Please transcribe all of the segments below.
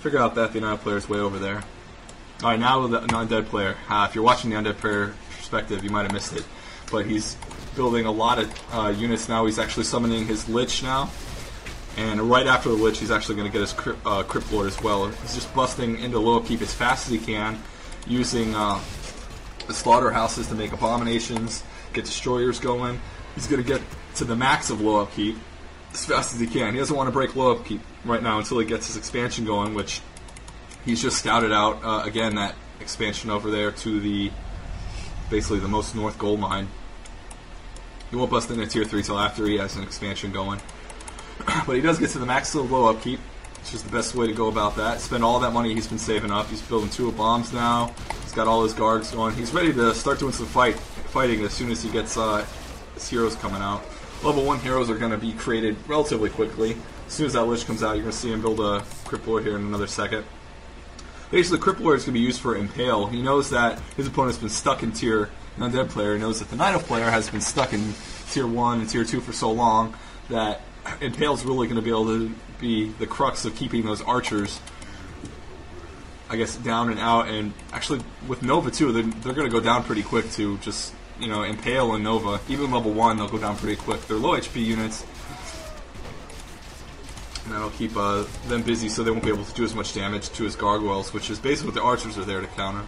Figure out that the undead player is way over there. Alright, now with the undead player. If you're watching the undead player perspective, you might have missed it. But he's building a lot of units now. He's actually summoning his Lich now. And right after the Lich, he's actually going to get his Crypt Lord as well. He's just busting into low upkeep as fast as he can, using the slaughterhouses to make abominations, get destroyers going. He's going to get to the max of low upkeep as fast as he can. He doesn't want to break low upkeep right now until he gets his expansion going, which he's just scouted out, again, that expansion over there to the, basically the most north gold mine. He won't bust into tier 3 till after he has an expansion going. But he does get to the max of low upkeep, which is the best way to go about that. Spend all that money he's been saving up. He's building 2 bombs now. He's got all his gargs going. He's ready to start doing some fighting as soon as he gets his heroes coming out. Level 1 heroes are going to be created relatively quickly. As soon as that Lich comes out, you're going to see him build a Crypt Lord here in another second. Basically, the Crypt Lord is going to be used for Impale. He knows that his opponent's been stuck in tier, the undead player knows that the Night Elf player has been stuck in tier 1 and tier 2 for so long that Impale's really going to be able to be the crux of keeping those archers, I guess, down and out. And actually, with Nova too, they're going to go down pretty quick to just, you know, Impale and Nova. Even level 1, they'll go down pretty quick. They're low HP units, and that'll keep them busy so they won't be able to do as much damage to his gargoyles, which is basically what the archers are there to counter.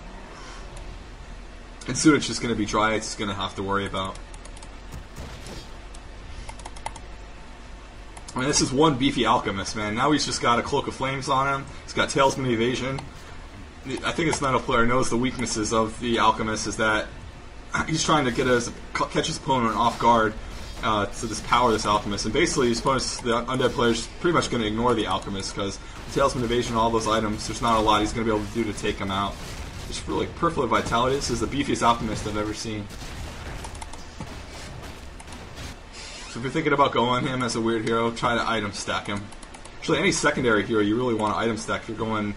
And soon it's just going to be Dryads he's going to have to worry about. I mean, this is one beefy Alchemist, man. Now he's just got a Cloak of Flames on him. He's got Talisman Evasion. I think this Night Elf player knows the weaknesses of the Alchemist is that he's trying to catch his opponent off guard to just power this Alchemist. And basically, his opponent's, the undead player's pretty much going to ignore the Alchemist because Talisman Evasion, all those items, there's not a lot he's going to be able to do to take him out. Just really Peripheral Vitality. This is the beefiest Alchemist I've ever seen. So if you're thinking about going him as a weird hero, try to item stack him. Actually, any secondary hero you really want to item stack. If you're going,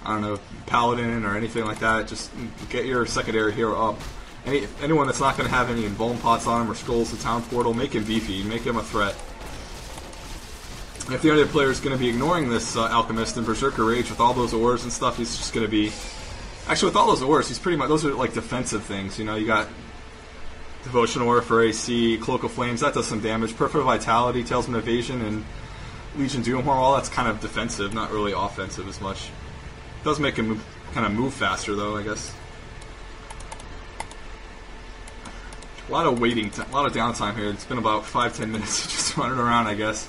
I don't know, Paladin or anything like that, just get your secondary hero up. Anyone that's not going to have any Invuln Pots on him or Scrolls of Town Portal, make him beefy, make him a threat. If the other player is going to be ignoring this Alchemist and Berserker Rage with all those ores and stuff, he's just going to be... Actually, with all those ores, he's pretty much... Those are like defensive things, you know, you got... Devotion Aura for AC, Cloak of Flames, that does some damage. Peripheral Vitality, Talisman Evasion, and Legion Doomhorn, all that's kind of defensive, not really offensive as much. It does make him kind of move faster, though, I guess. A lot of waiting, a lot of downtime here. It's been about 5-10 minutes just running around, I guess.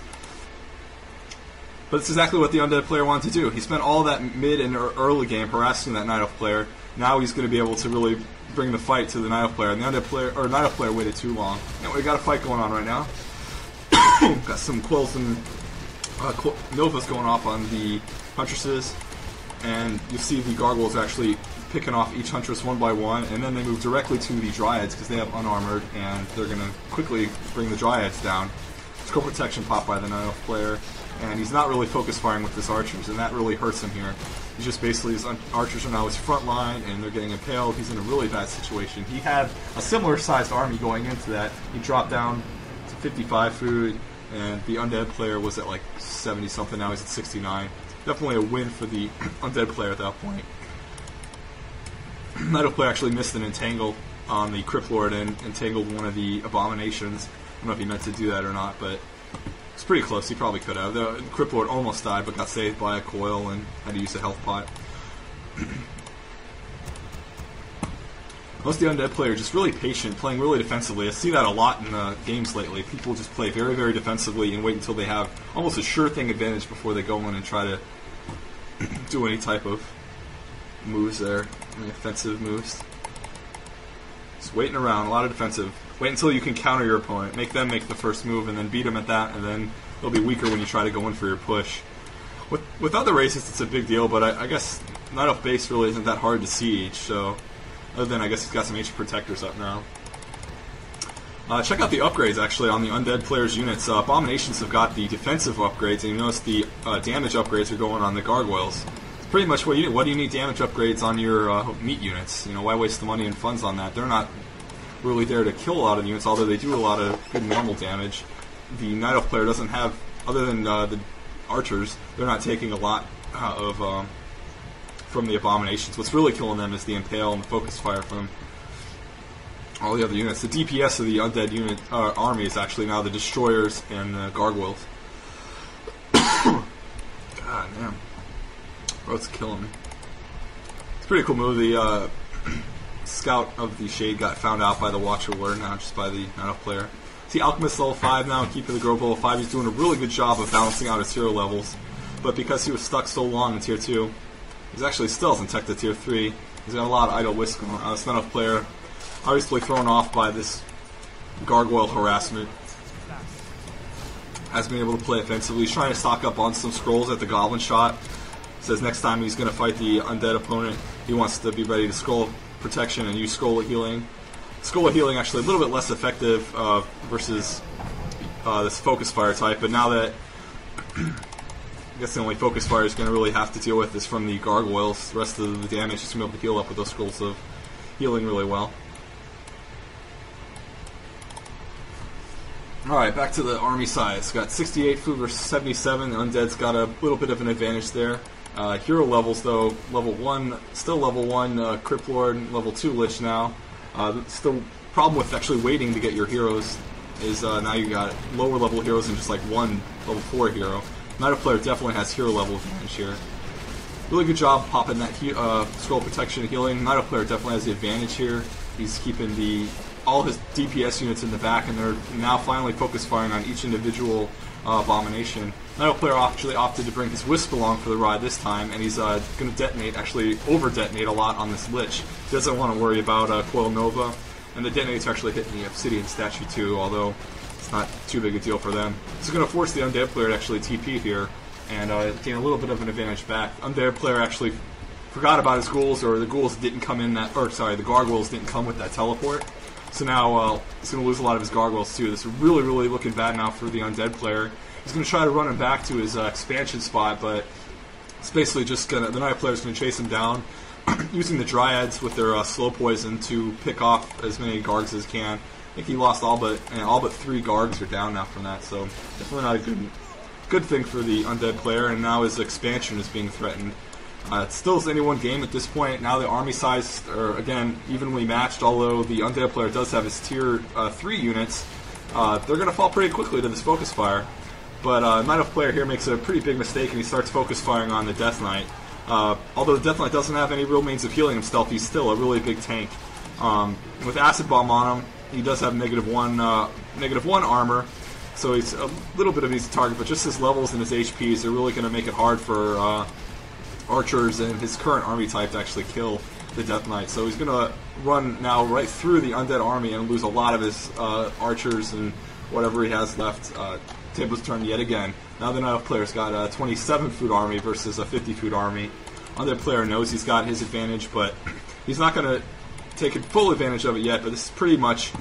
But it's exactly what the undead player wanted to do. He spent all that mid and early game harassing that Night Elf player. Now he's going to be able to really bring the fight to the Night Elf player. And the undead player, or Night Elf player, waited too long. Anyway, we got a fight going on right now. Got some Quills and Novas going off on the Huntresses. And you see the Gargoyles actually picking off each Huntress one by one. And then they move directly to the Dryads because they have unarmored. And they're going to quickly bring the Dryads down. Skull protection popped by the Night Elf player. And he's not really focus firing with his archers, and that really hurts him here. He's just basically, his archers are now his front line, and they're getting impaled. He's in a really bad situation. He had a similar-sized army going into that. He dropped down to 55 food, and the undead player was at like 70-something. Now he's at 69. Definitely a win for the undead player at that point. Night Elf player actually missed an entangle on the Crypt Lord and entangled one of the abominations. I don't know if he meant to do that or not, but... It's pretty close, he probably could have. The Crypt Lord almost died, but got saved by a coil and had to use a health pot. Most of the undead player are just really patient, playing really defensively. I see that a lot in games lately. People just play very, very defensively and wait until they have almost a sure thing advantage before they go in and try to do any type of moves there, any offensive moves. Just waiting around, a lot of defensive. Wait until you can counter your opponent, make them make the first move, and then beat them at that, and then they'll be weaker when you try to go in for your push. With other races, it's a big deal, but I guess Night Elf base really isn't that hard to siege, so other than I guess he's got some ancient protectors up now. Check out the upgrades, actually, on the undead players' units. Abominations have got the defensive upgrades, and you notice the damage upgrades are going on the gargoyles. It's pretty much what you need. What do you need damage upgrades on your meat units? You know, why waste the money and funds on that? They're not really there to kill a lot of units, although they do a lot of good normal damage. The Night Elf player doesn't have, other than the archers, they're not taking a lot from the abominations. What's really killing them is the impale and the focus fire from all the other units. The DPS of the undead unit army is actually now the destroyers and the gargoyles. God damn, bro's killing me. It's a pretty cool move. The Scout of the Shade got found out by the Watcher Warrior, not just by the Night Elf player. See, Alchemist level 5 now, Keeper of the Grove level 5. He's doing a really good job of balancing out his hero levels. But because he was stuck so long in Tier 2, he's actually still isn't tech to Tier 3. He's got a lot of idle whisk going on. This Night Elf player, obviously thrown off by this gargoyle harassment, has been able to play offensively. He's trying to stock up on some scrolls at the Goblin shot. Says next time he's going to fight the undead opponent, he wants to be ready to scroll protection and use scroll of healing. Scroll of healing actually a little bit less effective versus this focus fire type, but now that I guess the only focus fire he's going to really have to deal with is from the gargoyles. The rest of the damage he's going to be able to heal up with those scrolls of healing really well. Alright, back to the army size. Got 68 food versus 77. The undead's got a little bit of an advantage there. Hero levels, though, level 1, still level 1 Crypt Lord, level 2 Lich now. Still, problem with actually waiting to get your heroes is now you got lower level heroes and just like one level 4 hero. Night Elf player definitely has hero level advantage here. Really good job popping that scroll protection and healing. Night Elf player definitely has the advantage here. He's keeping all his DPS units in the back, and they're now finally focus firing on each individual abomination. Night Elf player actually opted to bring his Wisp along for the ride this time, and he's going to detonate, actually over-detonate a lot on this Lich. He doesn't want to worry about Coil Nova, and the detonates are actually hitting the Obsidian statue too, although it's not too big a deal for them. This is going to force the Undead player to actually TP here, and gain a little bit of an advantage back. Undead player actually forgot about his ghouls, or the ghouls didn't come in that, or sorry, the gargoyles didn't come with that teleport. So now he's going to lose a lot of his gargoyles too. This is really, really looking bad now for the Undead player. He's going to try to run him back to his expansion spot, but it's basically just going to, the Night player is going to chase him down, using the Dryads with their slow poison to pick off as many gargs as can. I think he lost all but 3 gargs are down now from that, so definitely not a good thing for the Undead player, and now his expansion is being threatened. It still is any one game at this point. Now the army size are, again, evenly matched, although the Undead player does have his Tier 3 units. They're going to fall pretty quickly to this focus fire. But Night Elf player here makes a pretty big mistake, and he starts focus firing on the Death Knight. Although the Death Knight doesn't have any real means of healing himself, he's still a really big tank. With Acid Bomb on him, he does have -1 armor, so he's a little bit of an easy target, but just his levels and his HPs are really going to make it hard for archers and his current army type to actually kill the Death Knight. So he's going to run now right through the Undead army and lose a lot of his archers and whatever he has left. Tables turn yet again. Now the Night Elf player's got a 27 food army versus a 50 food army. Undead player knows he's got his advantage, but he's not going to take full advantage of it yet. But this is pretty much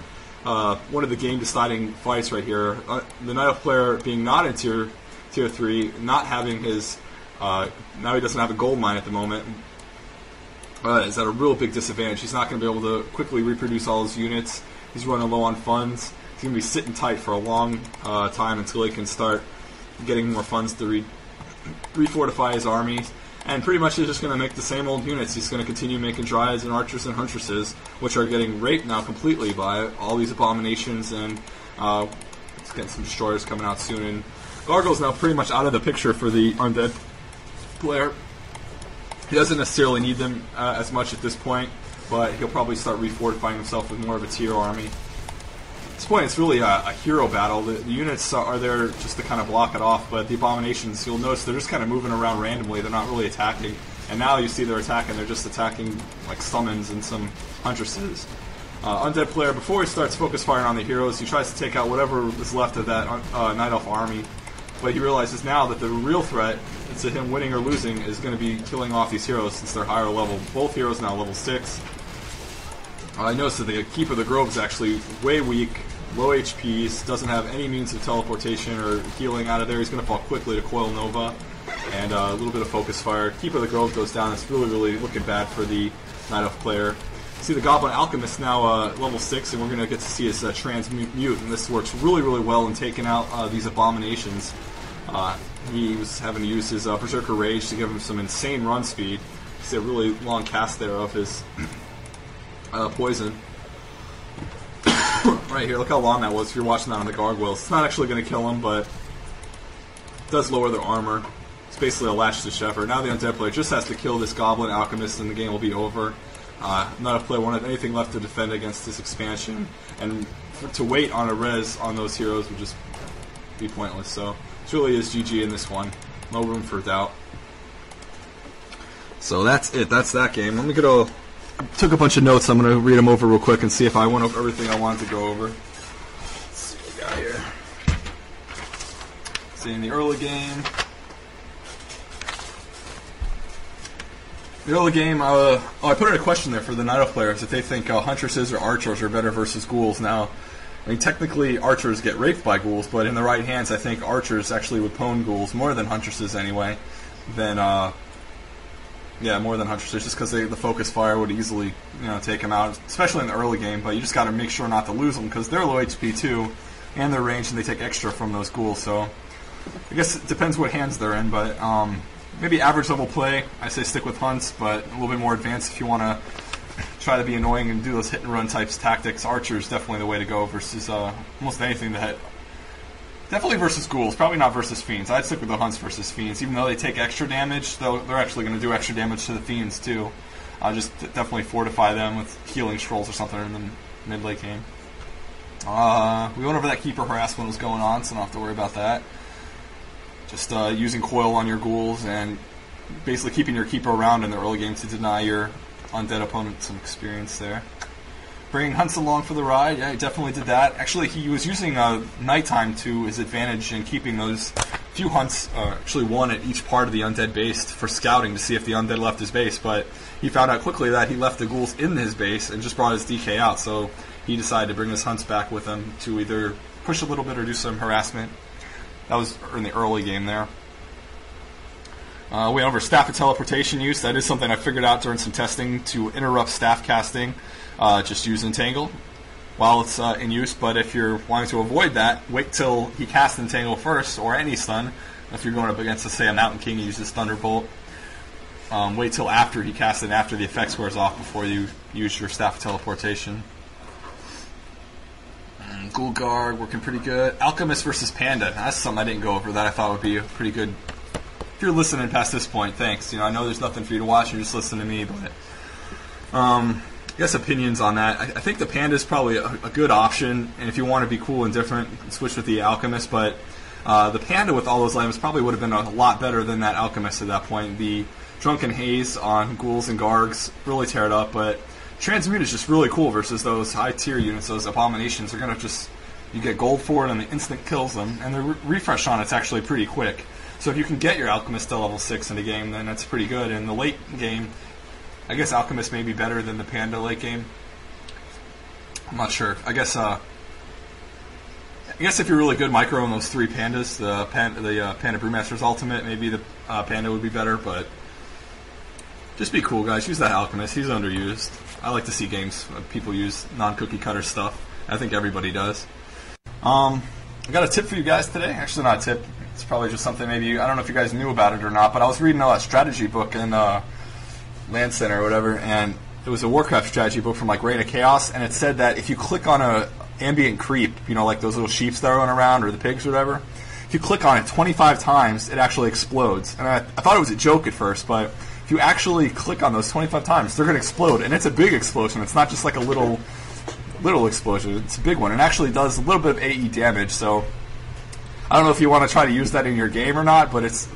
one of the game-deciding fights right here. The Night Elf player being not in tier 3, not having his now he doesn't have a gold mine at the moment. Is at a real big disadvantage. He's not going to be able to quickly reproduce all his units. He's running low on funds. He's going to be sitting tight for a long time until he can start getting more funds to refortify his armies. And pretty much he's just going to make the same old units. He's going to continue making Dryads and Archers and Huntresses, which are getting raped now completely by all these abominations, and it's getting some Destroyers coming out soon. And Gargoyle's now pretty much out of the picture for the Undead player. He doesn't necessarily need them as much at this point, but he'll probably start refortifying himself with more of a tier army. At this point, it's really a hero battle. The units are there just to kind of block it off, but the abominations, you'll notice they're just kind of moving around randomly. They're not really attacking. And now you see they're attacking. They're just attacking like summons and some huntresses. Undead player, before he starts focus firing on the heroes, he tries to take out whatever is left of that Night Elf army. But he realizes now that the real threat to him winning or losing is going to be killing off these heroes since they're higher level. Both heroes now level 6. I noticed that the Keeper of the Grove is actually way weak, low HPs, doesn't have any means of teleportation or healing out of there. He's going to fall quickly to Coil Nova and a little bit of focus fire. Keeper of the Grove goes down. It's really, really looking bad for the Night Elf player. See the Goblin Alchemist now level 6, and we're going to get to see his transmute, and this works really, really well in taking out these abominations. He was having to use his Berserker Rage to give him some insane run speed. He's a really long cast there of his poison. Right here, look how long that was if you're watching that on the gargoyles. It's not actually going to kill him, but it does lower their armor. It's basically a Latch to Shepherd. Now the undead player just has to kill this Goblin Alchemist and the game will be over. Not a player won't have anything left to defend against this expansion, and to wait on a res on those heroes would just be pointless. So it really is GG in this one. No room for doubt. So that's it. That's that game. Let me go. I took a bunch of notes. I'm going to read them over real quick and see if I went over everything I wanted to go over. Let's see what we got here. See, in the early game. I put in a question there for the Night Elf players if they think Huntresses or Archers are better versus Ghouls. Now, I mean, technically Archers get raped by Ghouls, but in the right hands, I think Archers actually would pwn Ghouls more than Huntresses anyway. More than Huntresses, just because the focus fire would easily, take them out, especially in the early game. But you just got to make sure not to lose them because they're low HP too, and they're ranged, and they take extra from those Ghouls. So, I guess it depends what hands they're in, but maybe average level play, I say stick with Hunts, but a little bit more advanced if you want to try to be annoying and do those hit and run types tactics. Archer's definitely the way to go versus almost anything that. Definitely versus Ghouls, probably not versus Fiends. I'd stick with the Hunts versus Fiends, even though they take extra damage. Though they're actually going to do extra damage to the Fiends too. Just definitely fortify them with healing scrolls or something in the mid-late game. We went over that keeper harassment was going on, so don't have to worry about that. Just using coil on your Ghouls and basically keeping your keeper around in the early game to deny your undead opponent some experience there. Bringing Hunts along for the ride, yeah, he definitely did that. Actually, he was using nighttime to his advantage in keeping those few Hunts, actually one at each part of the undead base for scouting to see if the undead left his base, but he found out quickly that he left the Ghouls in his base and just brought his DK out, so he decided to bring his Hunts back with him to either push a little bit or do some harassment. That was in the early game there. We went over Staff of Teleportation use. That is something I figured out during some testing to interrupt staff casting. Just use Entangle while it's in use, but if you're wanting to avoid that, wait till he casts Entangle first, or any stun. If you're going up against, say, a Mountain King, he uses Thunderbolt. Wait till after he casts it, after the effect wears off, before you use your Staff of Teleportation. Ghoul Garg working pretty good. Alchemist versus Panda. That's something I didn't go over that I thought would be a pretty good. If you're listening past this point, thanks. I know there's nothing for you to watch. You're just listening to me, but I guess opinions on that. I think the Panda is probably a good option, and if you want to be cool and different, switch with the Alchemist. But the Panda with all those items probably would have been a lot better than that Alchemist at that point. The Drunken Haze on Ghouls and Gargs really tear it up, but Transmute is just really cool versus those high tier units. Those Abominations are going to just, you get gold for it and the instant kills them, and the refresh on it's actually pretty quick. So if you can get your Alchemist to level 6 in the game, then that's pretty good. In the late game, I guess Alchemist may be better than the Panda late game. I'm not sure. I guess if you're really good micro in those three Pandas, the Panda Brewmaster's Ultimate, maybe the Panda would be better, but just be cool, guys. Use that Alchemist. He's underused. I like to see games where people use non-cookie cutter stuff. I think everybody does. I got a tip for you guys today. Actually, not a tip. It's probably just something maybe, I don't know if you guys knew about it or not, but I was reading a strategy book in Land Center or whatever, and it was a Warcraft strategy book from like Reign of Chaos, and it said that if you click on a ambient creep, like those little sheeps that are running around, or the pigs or whatever, if you click on it 25 times, it actually explodes. And I thought it was a joke at first, but if you actually click on those 25 times, they're going to explode, and it's a big explosion. It's not just like a little explosion. It's a big one. It actually does a little bit of AE damage, so I don't know if you want to try to use that in your game or not, but it's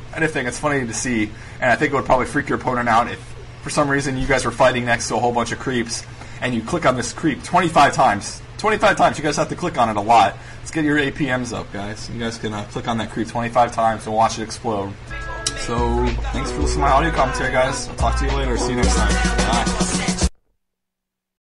funny to see, and I think it would probably freak your opponent out if for some reason you guys were fighting next to a whole bunch of creeps, and you click on this creep 25 times. 25 times. You guys have to click on it a lot. Let's get your APMs up, guys. You guys can click on that creep 25 times and watch it explode. So, thanks for listening to my audio commentary, guys. I'll talk to you later. See you next time. Bye.